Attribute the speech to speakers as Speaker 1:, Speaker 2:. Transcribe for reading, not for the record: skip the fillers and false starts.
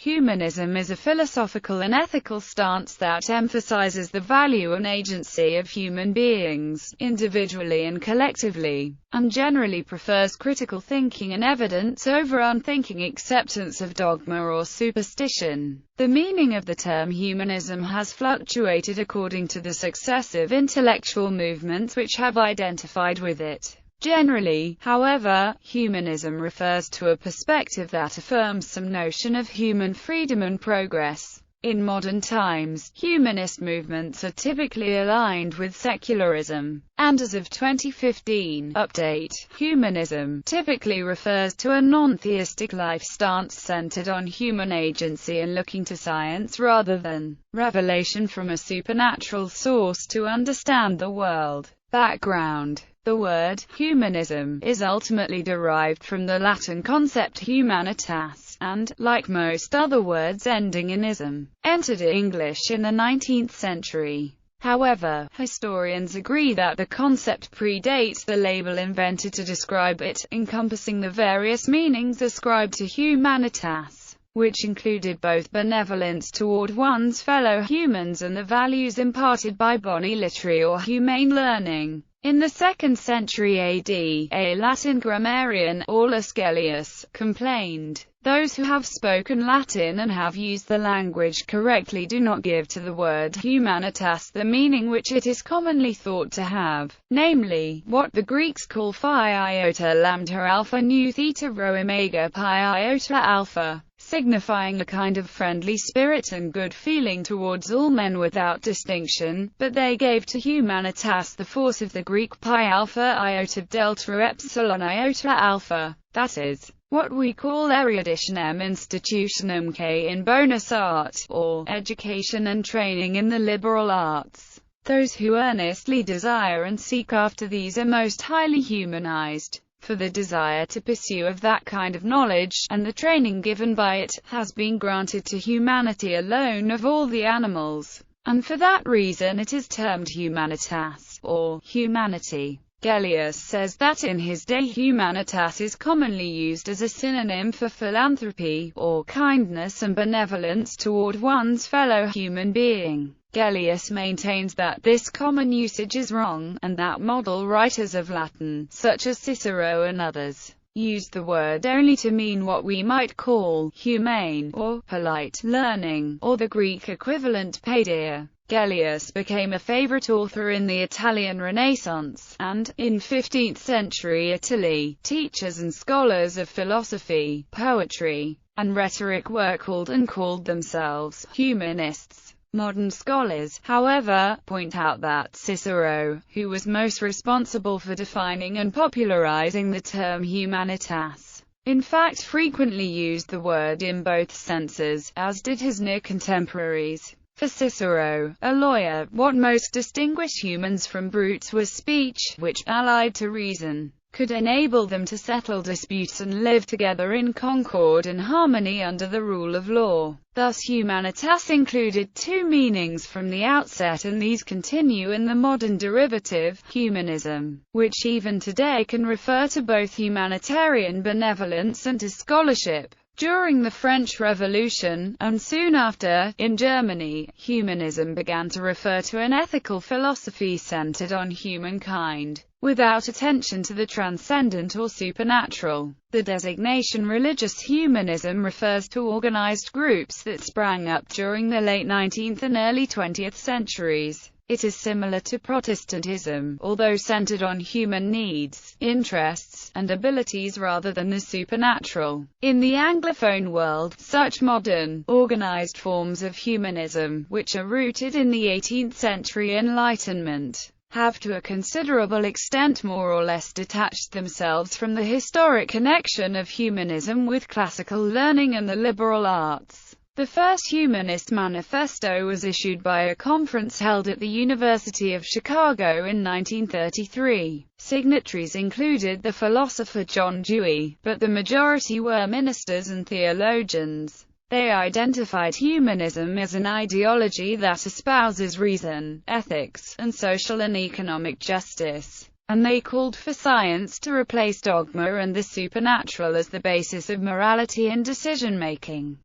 Speaker 1: Humanism is a philosophical and ethical stance that emphasizes the value and agency of human beings, individually and collectively, and generally prefers critical thinking and evidence over unthinking acceptance of dogma or superstition. The meaning of the term humanism has fluctuated according to the successive intellectual movements which have identified with it. Generally, however, humanism refers to a perspective that affirms some notion of human freedom and progress. In modern times, humanist movements are typically aligned with secularism, and as of 2015, update, humanism typically refers to a non-theistic life stance centered on human agency and looking to science rather than revelation from a supernatural source to understand the world. Background. The word humanism is ultimately derived from the Latin concept humanitas, and, like most other words ending in ism, entered English in the 19th century. However, historians agree that the concept predates the label invented to describe it, encompassing the various meanings ascribed to humanitas, which included both benevolence toward one's fellow humans and the values imparted by boni literari or humane learning. In the 2nd century AD, a Latin grammarian, Aulus Gellius, complained, "Those who have spoken Latin and have used the language correctly do not give to the word humanitas the meaning which it is commonly thought to have, namely, what the Greeks call phi iota lambda alpha nu theta rho omega pi iota alpha, signifying a kind of friendly spirit and good feeling towards all men without distinction, but they gave to humanitas the force of the Greek pi alpha iota delta epsilon iota alpha, that is, what we call eruditionem institutionem K in bonus art, or education and training in the liberal arts. Those who earnestly desire and seek after these are most highly humanized. For the desire to pursue of that kind of knowledge, and the training given by it, has been granted to humanity alone of all the animals, and for that reason it is termed humanitas, or humanity. Gellius says that in his day humanitas is commonly used as a synonym for philanthropy, or kindness and benevolence toward one's fellow human being. Gellius maintains that this common usage is wrong, and that model writers of Latin, such as Cicero and others, used the word only to mean what we might call humane, or polite, learning, or the Greek equivalent paideia. Gellius became a favorite author in the Italian Renaissance, and, in 15th century Italy, teachers and scholars of philosophy, poetry, and rhetoric were called themselves humanists. Modern scholars, however, point out that Cicero, who was most responsible for defining and popularizing the term humanitas, in fact frequently used the word in both senses, as did his near contemporaries. For Cicero, a lawyer, what most distinguished humans from brutes was speech, which, allied to reason, could enable them to settle disputes and live together in concord and harmony under the rule of law. Thus humanitas included two meanings from the outset, and these continue in the modern derivative, humanism, which even today can refer to both humanitarian benevolence and to scholarship. During the French Revolution, and soon after, in Germany, humanism began to refer to an ethical philosophy centered on humankind, without attention to the transcendent or supernatural. The designation religious humanism refers to organized groups that sprang up during the late 19th and early 20th centuries. It is similar to Protestantism, although centered on human needs, interests, and abilities rather than the supernatural. In the Anglophone world, such modern, organized forms of humanism, which are rooted in the 18th century Enlightenment, have to a considerable extent more or less detached themselves from the historic connection of humanism with classical learning and the liberal arts. The first Humanist Manifesto was issued by a conference held at the University of Chicago in 1933. Signatories included the philosopher John Dewey, but the majority were ministers and theologians. They identified humanism as an ideology that espouses reason, ethics, and social and economic justice, and they called for science to replace dogma and the supernatural as the basis of morality and decision-making.